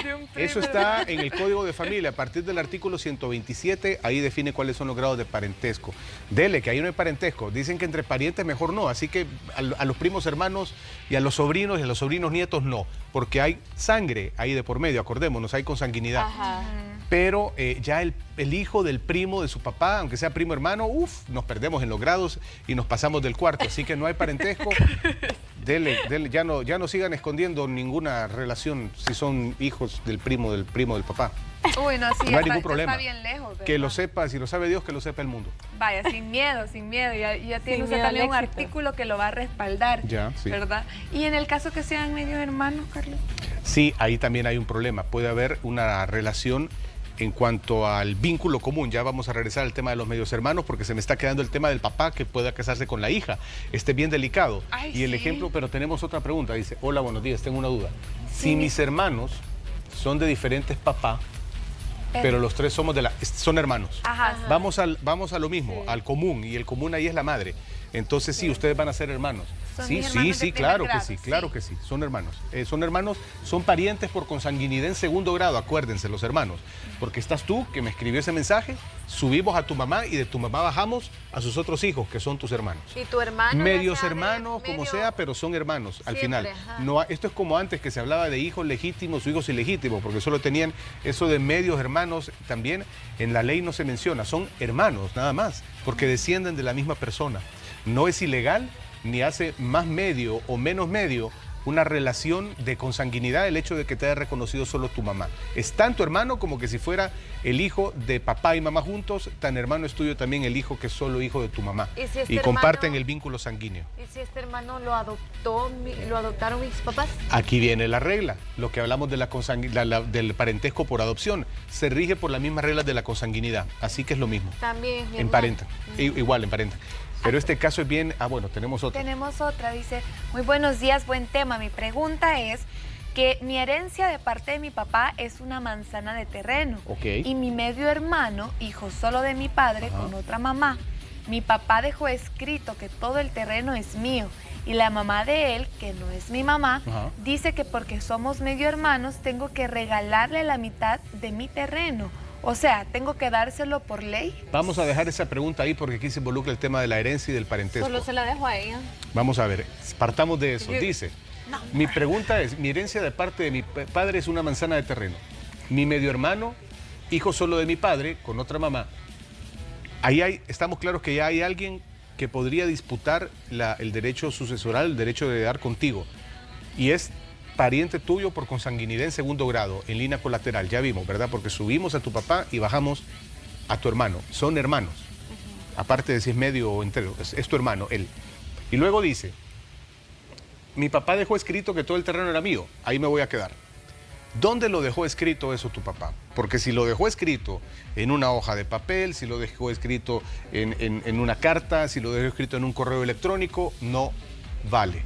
de un Eso primo está en el Código de Familia, a partir del artículo 127, ahí define cuáles son los grados de parentesco. Dele, que ahí no hay parentesco. Dicen que entre parientes mejor no, así que a los primos hermanos y a los sobrinos nietos no, porque hay sangre ahí de por medio, acordémonos, hay consanguinidad. Ajá. Pero ya el hijo del primo de su papá, aunque sea primo hermano, nos perdemos en los grados y nos pasamos del cuarto, así que no hay parentesco. Dele, ya no sigan escondiendo ninguna relación si son hijos del primo del papá. Uy, no, sí, No hay está, ningún esto problema. está bien lejos. Que lo ¿verdad? sepa, si lo sabe Dios, que lo sepa el mundo. Vaya, sin miedo. Ya tiene usted miedo al también un éxito. artículo que lo va a respaldar. Ya, sí. ¿Verdad? Y en el caso que sean medios hermanos, Carlos. Sí, ahí también hay un problema. Puede haber una relación en cuanto al vínculo común. Ya vamos a regresar al tema de los medios hermanos, porque se me está quedando el tema del papá que pueda casarse con la hija. Bien delicado. Ay, y el sí. ejemplo, pero tenemos otra pregunta. Dice, hola, buenos días, tengo una duda. Sí. Si mis hermanos son de diferentes papás, pero los tres son hermanos. Ajá. Vamos a lo mismo, al común, y el común ahí es la madre. Entonces sí, ustedes van a ser hermanos. Son Sí, mis sí, hermanos de sí, primer claro que grado, sí, sí. claro que sí, son hermanos. Son parientes por consanguinidad en segundo grado, acuérdense, los hermanos. Porque estás tú, que me escribió ese mensaje, subimos a tu mamá y de tu mamá bajamos a sus otros hijos, que son tus hermanos. Y tu hermano. Medios ya sabe, hermanos, como medio- sea, pero son hermanos al Siempre, final. ajá. No, esto es como antes, que se hablaba de hijos legítimos o hijos ilegítimos, porque solo tenían eso de medios hermanos. También en la ley no se menciona, son hermanos nada más, porque descienden de la misma persona. No es ilegal ni hace más medio o menos medio una relación de consanguinidad el hecho de que te haya reconocido solo tu mamá. Es tanto hermano como que si fuera el hijo de papá y mamá juntos, tan hermano es tuyo también el hijo que es solo hijo de tu mamá. ¿Y si este y comparten hermano- el vínculo sanguíneo. ¿Y si este hermano lo adoptaron mis papás? Aquí viene la regla, lo que hablamos de del parentesco por adopción. Se rige por las mismas reglas de la consanguinidad, así que es lo mismo. También es mi Emparenta, hermano. igual emparenta. Pero este caso es bien... Ah, bueno, tenemos otra. Tenemos otra, dice, muy buenos días, buen tema. Mi pregunta es que mi herencia de parte de mi papá es una manzana de terreno. Ok. Y mi medio hermano, hijo solo de mi padre, Ajá. con otra mamá, mi papá dejó escrito que todo el terreno es mío. Y la mamá de él, que no es mi mamá, Ajá. dice que porque somos medio hermanos, tengo que regalarle la mitad de mi terreno. O sea, ¿tengo que dárselo por ley? Vamos a dejar esa pregunta ahí porque aquí se involucra el tema de la herencia y del parentesco. Solo se la dejo a ella. Vamos a ver, partamos de eso. Dice, mi pregunta es, mi herencia de parte de mi padre es una manzana de terreno. Mi medio hermano, hijo solo de mi padre, con otra mamá. Estamos claros que ya hay alguien que podría disputar el derecho sucesoral, el derecho de heredar contigo. Y es pariente tuyo por consanguinidad en segundo grado, en línea colateral, ya vimos, ¿verdad? Porque subimos a tu papá y bajamos a tu hermano. Son hermanos. Aparte de si es medio o entero, es tu hermano, él. Y luego dice, mi papá dejó escrito que todo el terreno era mío, ahí me voy a quedar. ¿Dónde lo dejó escrito eso tu papá? Porque si lo dejó escrito en una hoja de papel, si lo dejó escrito en una carta, si lo dejó escrito en un correo electrónico, no vale.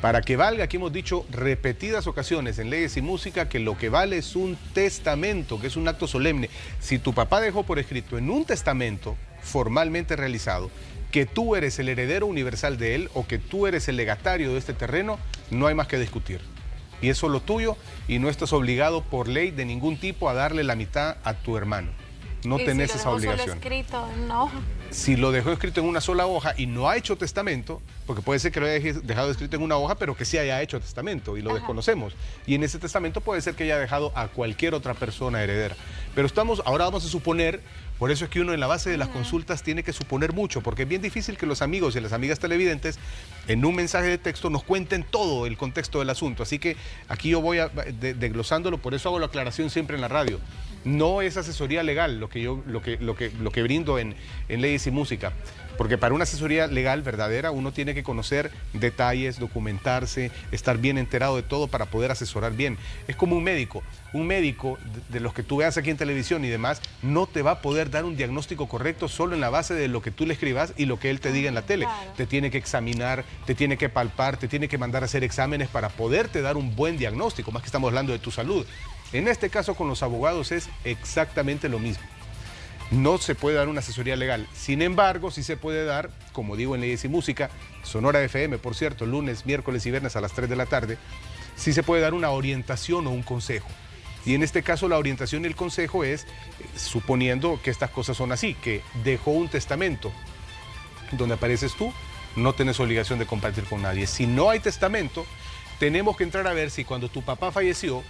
Para que valga, aquí hemos dicho repetidas ocasiones en Leyes y Música que lo que vale es un testamento, que es un acto solemne. Si tu papá dejó por escrito en un testamento formalmente realizado que tú eres el heredero universal de él o que tú eres el legatario de este terreno, no hay más que discutir. Y es solo tuyo y no estás obligado por ley de ningún tipo a darle la mitad a tu hermano. No ¿Y tenés si lo esa dejó solo obligación. escrito en una hoja? Si lo dejó escrito en una sola hoja y no ha hecho testamento, porque puede ser que lo haya dejado escrito en una hoja, pero que sí haya hecho testamento y lo desconocemos. Y en ese testamento puede ser que haya dejado a cualquier otra persona heredera. Pero ahora vamos a suponer, por eso es que uno en la base de las consultas tiene que suponer mucho, porque es bien difícil que los amigos y las amigas televidentes en un mensaje de texto nos cuenten todo el contexto del asunto. Así que aquí yo voy desglosándolo, por eso hago la aclaración siempre en la radio. No es asesoría legal lo que brindo en Leyes y Música, porque para una asesoría legal verdadera uno tiene que conocer detalles, documentarse, estar bien enterado de todo para poder asesorar bien. Es como un médico de los que tú veas aquí en televisión y demás, no te va a poder dar un diagnóstico correcto solo en la base de lo que tú le escribas y lo que él te diga en la tele. Claro. Te tiene que examinar, te tiene que palpar, te tiene que mandar a hacer exámenes para poderte dar un buen diagnóstico, más que estamos hablando de tu salud. En este caso con los abogados es exactamente lo mismo. No se puede dar una asesoría legal. Sin embargo, sí se puede dar, como digo en Leyes y Música, Sonora FM, por cierto, lunes, miércoles y viernes a las 3 de la tarde, sí se puede dar una orientación o un consejo. Y en este caso la orientación y el consejo es, suponiendo que estas cosas son así, que dejó un testamento donde apareces tú, no tienes obligación de compartir con nadie. Si no hay testamento, tenemos que entrar a ver si cuando tu papá falleció,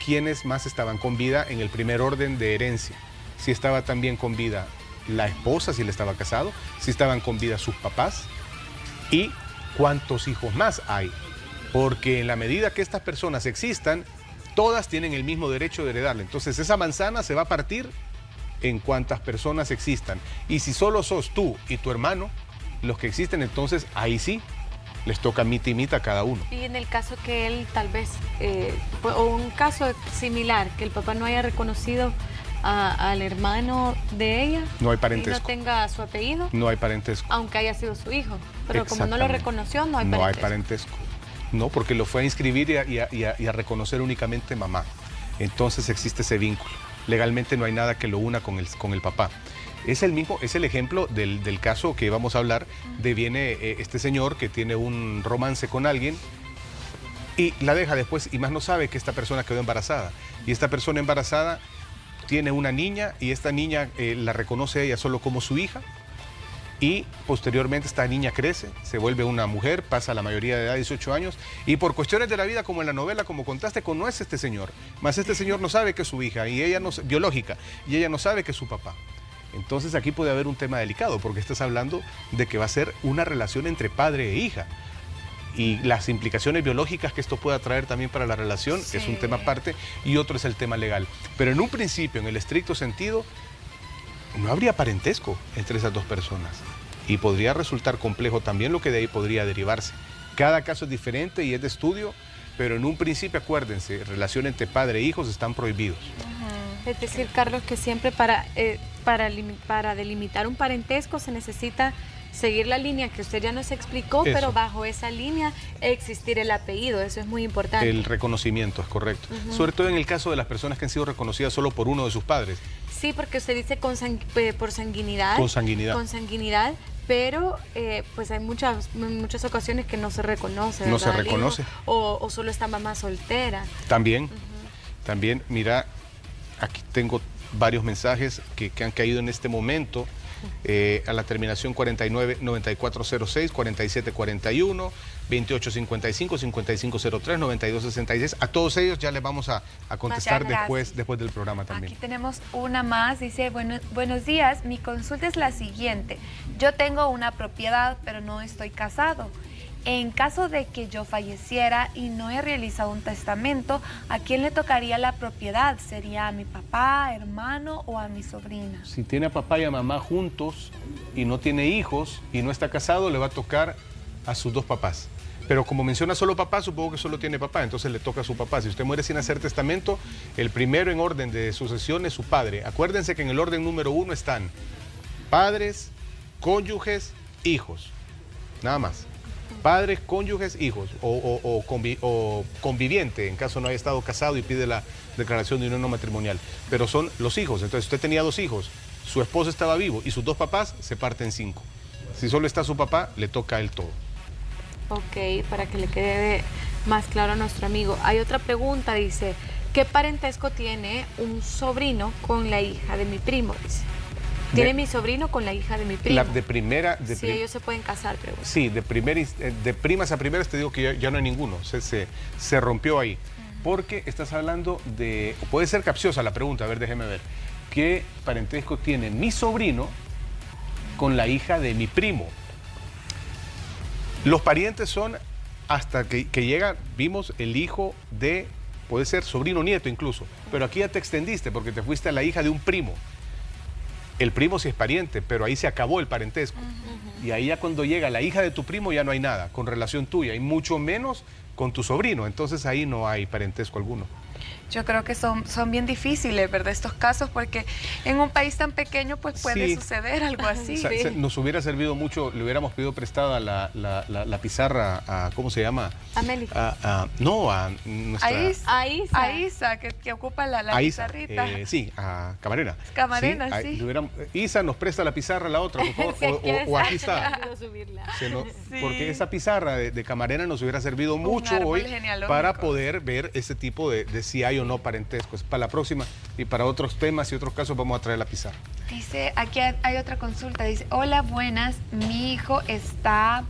quiénes más estaban con vida en el primer orden de herencia. Si estaba también con vida la esposa, si él estaba casado, si estaban con vida sus papás y cuántos hijos más hay. Porque en la medida que estas personas existan, todas tienen el mismo derecho de heredarle. Entonces esa manzana se va a partir en cuantas personas existan. Y si solo sos tú y tu hermano los que existen, entonces ahí sí les toca mitad y mitad a cada uno. Y en el caso que él tal vez, o un caso similar, que el papá no haya reconocido al hermano de ella, No hay y no parentesco. tenga su apellido, No hay parentesco. aunque haya sido su hijo. Pero como no lo Exactamente. reconoció, no hay No hay parentesco. parentesco. No, porque lo fue a inscribir y a reconocer únicamente mamá. Entonces existe ese vínculo. Legalmente no hay nada que lo una con el papá. Es el ejemplo del caso que vamos a hablar. Viene este señor que tiene un romance con alguien y la deja después y más no sabe que esta persona quedó embarazada. Y esta persona embarazada tiene una niña y esta niña la reconoce a ella solo como su hija. Y posteriormente esta niña crece, se vuelve una mujer, pasa la mayoría de edad, 18 años, y por cuestiones de la vida, como en la novela, como contaste, conoce a este señor. Mas este señor no sabe que es su hija, y ella no, biológica, y ella no sabe que es su papá. Entonces aquí puede haber un tema delicado, porque estás hablando de que va a ser una relación entre padre e hija. y las implicaciones biológicas que esto pueda traer también para la relación es un tema aparte, y otro es el tema legal. Pero en un principio, en el estricto sentido, no habría parentesco entre esas dos personas y podría resultar complejo también lo que de ahí podría derivarse. Cada caso es diferente y es de estudio, pero en un principio, acuérdense, relación entre padre e hijos están prohibidos. Es decir, Carlos, que siempre para delimitar un parentesco se necesita seguir la línea que usted ya nos explicó, pero bajo esa línea existir el apellido, eso es muy importante. El reconocimiento, es correcto. Sobre todo en el caso de las personas que han sido reconocidas solo por uno de sus padres. Sí, porque usted dice por sanguinidad. Con sanguinidad. Con sanguinidad, pero pues hay muchas ocasiones que no se reconoce, ¿verdad? No se reconoce. O solo está mamá soltera. También, también, mira, aquí tengo varios mensajes que han caído en este momento. A la terminación 49-9406, 4741, 2855, 5503, 9266. A todos ellos ya les vamos a contestar después del programa también. Aquí tenemos una más, dice, buenos días, mi consulta es la siguiente. Yo tengo una propiedad, pero no estoy casado. En caso de que yo falleciera y no he realizado un testamento, ¿a quién le tocaría la propiedad? ¿Sería a mi papá, hermano o a mi sobrina? Si tiene a papá y a mamá juntos y no tiene hijos y no está casado, le va a tocar a sus dos papás. Pero como menciona solo papá, supongo que solo tiene papá, entonces le toca a su papá. Si usted muere sin hacer testamento, el primero en orden de sucesión es su padre. Acuérdense que en el orden número 1 están padres, cónyuges, hijos. Nada más. Padres, cónyuges, hijos o conviviente, en caso no haya estado casado y pide la declaración de unión no matrimonial. Pero son los hijos. Entonces usted tenía 2 hijos, su esposo estaba vivo y sus 2 papás, se parten 5. Si solo está su papá, le toca a él todo. Ok, para que le quede más claro a nuestro amigo. Hay otra pregunta, dice, ¿qué parentesco tiene un sobrino con la hija de mi primo? Dice. ¿Tiene mi sobrino con la hija de mi primo? Sí, ellos se pueden casar, pregunta. Sí, de primas a primeras te digo que ya no hay ninguno, se rompió ahí. Porque estás hablando de, puede ser capciosa la pregunta, a ver, déjeme ver. ¿Qué parentesco tiene mi sobrino con la hija de mi primo? Los parientes son hasta que llega, vimos el hijo de, puede ser sobrino nieto incluso, pero aquí ya te extendiste porque te fuiste a la hija de un primo. El primo sí es pariente, pero ahí se acabó el parentesco. Y ahí ya cuando llega la hija de tu primo ya no hay nada con relación tuya, y mucho menos con tu sobrino. Entonces ahí no hay parentesco alguno. Yo creo que son bien difíciles, ¿verdad? Estos casos, porque en un país tan pequeño pues puede suceder algo así. Nos hubiera servido mucho, le hubiéramos pedido prestada la pizarra a, ¿cómo se llama? Amélica. No, a nuestra... A Isa, que ocupa la pizarrita. Sí, a Camarena. Camarena, sí. Isa, nos presta la pizarra, la otra, por favor, o aquí está. Porque esa pizarra de Camarena nos hubiera servido mucho hoy para poder ver ese tipo de si hay o no parentesco. Es para la próxima, y para otros temas y otros casos vamos a traer la pizarra. Dice, aquí hay otra consulta, dice, hola, buenas, mi hijo está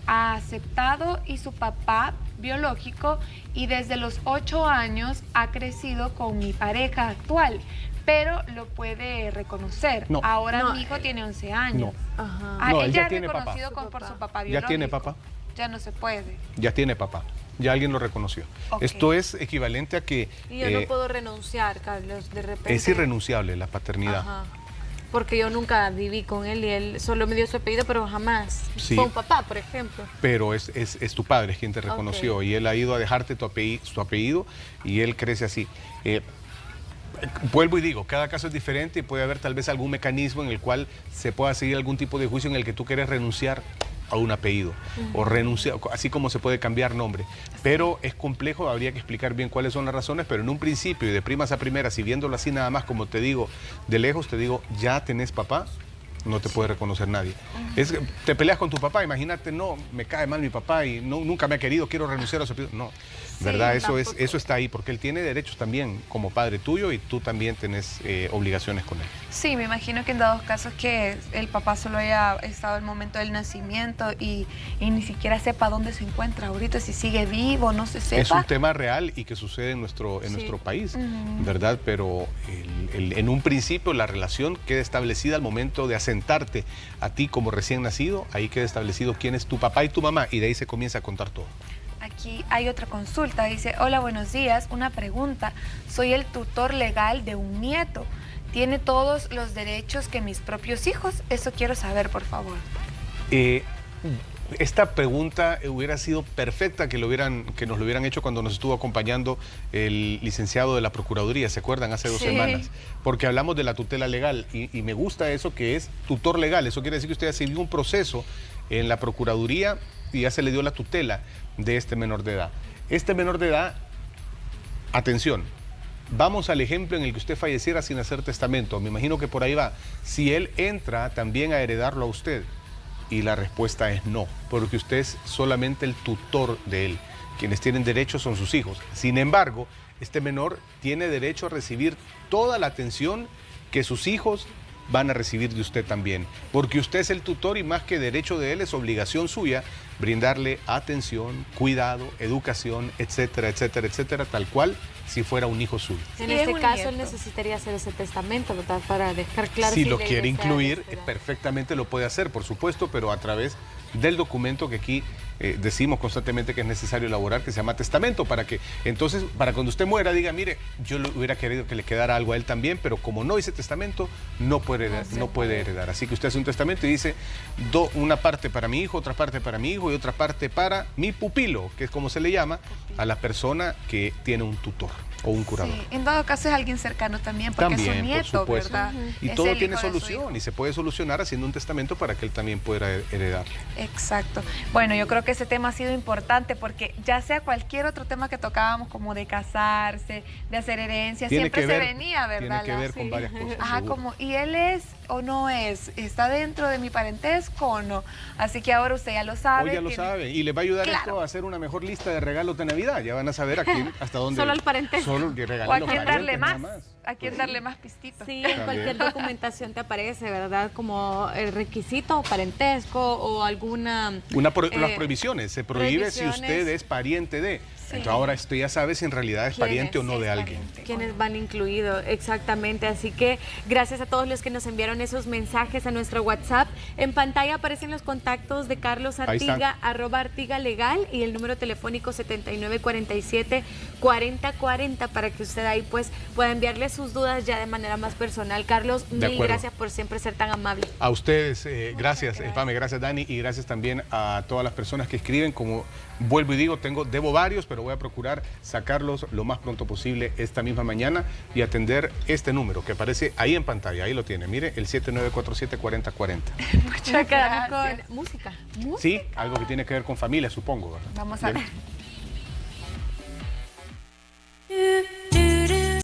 aceptado y su papá biológico y desde los 8 años ha crecido con mi pareja actual, pero lo puede reconocer. No. Ahora mi hijo tiene 11 años. No. Ajá. No, él ya es tiene reconocido papá. por su papá biológico. ¿Ya tiene papá? Ya no se puede. Ya tiene papá. Ya alguien lo reconoció. Okay. Esto es equivalente a que... Y yo no puedo renunciar, Carlos, de repente. Es irrenunciable la paternidad. Ajá. Porque yo nunca viví con él y él solo me dio su apellido, pero jamás con papá, por ejemplo. Pero es tu padre quien te reconoció, y él ha ido a dejarte su apellido y él crece así. Vuelvo y digo, cada caso es diferente y puede haber tal vez algún mecanismo en el cual se pueda seguir algún tipo de juicio en el que tú quieres renunciar a un apellido o renunciar, así como se puede cambiar nombre. Pero es complejo, habría que explicar bien cuáles son las razones, pero en un principio y de primas a primeras, y viéndolo así nada más, como te digo, de lejos te digo, ya tenés papá, no te puede reconocer nadie. Te peleas con tu papá, imagínate, no, me cae mal mi papá y nunca me ha querido, quiero renunciar a su apellido. No, ¿verdad? Eso está ahí, porque él tiene derechos también como padre tuyo y tú también tenés obligaciones con él. Sí, me imagino que en dados casos que el papá solo haya estado en el momento del nacimiento y ni siquiera sepa dónde se encuentra ahorita, si sigue vivo, no se sepa. Es un tema real y que sucede en nuestro país, ¿verdad? Pero en un principio la relación queda establecida al momento de asentarte a ti como recién nacido, ahí queda establecido quién es tu papá y tu mamá, y de ahí se comienza a contar todo. Aquí hay otra consulta, dice, hola, buenos días, una pregunta, soy el tutor legal de un nieto, ¿tiene todos los derechos que mis propios hijos? Eso quiero saber, por favor. Esta pregunta hubiera sido perfecta que nos lo hubieran hecho cuando nos estuvo acompañando el licenciado de la Procuraduría, ¿se acuerdan? Hace 2 semanas. Porque hablamos de la tutela legal y me gusta eso que es tutor legal. Eso quiere decir que usted ha seguido un proceso en la Procuraduría y ya se le dio la tutela de este menor de edad. Este menor de edad, atención, vamos al ejemplo en el que usted falleciera sin hacer testamento. Me imagino que por ahí va. Si él entra también a heredarlo a usted. Y la respuesta es no, porque usted es solamente el tutor de él. Quienes tienen derecho son sus hijos. Sin embargo, este menor tiene derecho a recibir toda la atención que sus hijos van a recibir de usted también, porque usted es el tutor y más que derecho de él es obligación suya brindarle atención, cuidado, educación, etcétera, etcétera, etcétera, tal cual si fuera un hijo suyo. En Sí, este es un caso, nieto. él necesitaría hacer ese testamento, ¿verdad? Para dejar claro Si lo le quiere desea incluir, respetar. perfectamente lo puede hacer, por supuesto, pero a través del documento que aquí decimos constantemente que es necesario elaborar, que se llama testamento, para que entonces, para cuando usted muera, diga, mire, yo hubiera querido que le quedara algo a él también, pero como no hice testamento, no puede heredar. Así que usted hace un testamento y dice, una parte para mi hijo, otra parte para mi hijo y otra parte para mi pupilo, que es como se le llama a la persona que tiene un tutor o un curador. Sí, en todo caso es alguien cercano también, porque es su nieto, por supuesto. ¿verdad? Y Es todo el tiene hijo de su hijo. solución y se puede solucionar haciendo un testamento para que él también pueda heredarle. Exacto. Bueno, yo creo que ese tema ha sido importante porque ya sea cualquier otro tema que tocábamos, como de casarse, de hacer herencia, siempre se venía, ¿verdad? Tiene que ver con varias cosas. Ajá, seguro. como, ¿y él es o no es? ¿Está dentro de mi parentesco o no? Así que ahora usted ya lo sabe. Hoy ya lo sabe y les va a ayudar Claro. esto a hacer una mejor lista de regalos de Navidad. Ya van a saber a quién, hasta dónde. Solo al parentesco. Solo que regalen O a los quién parientes, darle nada más. ¿A quién darle más pistitos? Sí, en cualquier documentación te aparece, ¿verdad? Como el requisito, parentesco o alguna... Las eh, prohibiciones. Se prohíbe si prohibiciones. usted es pariente de. Sí. Entonces ahora usted ya sabe si en realidad es ¿Quién pariente o no es de alguien. pariente? Quienes van incluidos, exactamente. Así que gracias a todos los que nos enviaron esos mensajes a nuestro WhatsApp. En pantalla aparecen los contactos de Carlos Ahí están. Artiga, @artigalegal, y el número telefónico 7947-4040 para que usted ahí pues pueda enviarle sus dudas ya de manera más personal. Carlos, De mil acuerdo. gracias por siempre ser tan amable. A ustedes, gracias, Pame, gracias Dani, y gracias también a todas las personas que escriben. Como vuelvo y digo, debo varios, pero voy a procurar sacarlos lo más pronto posible esta misma mañana y atender este número que aparece ahí en pantalla. Ahí lo tiene, mire, el 7947-4040. Muchas Quedamos gracias. con música. Sí, algo que tiene que ver con familia, supongo, ¿verdad? Vamos a Bien. ver.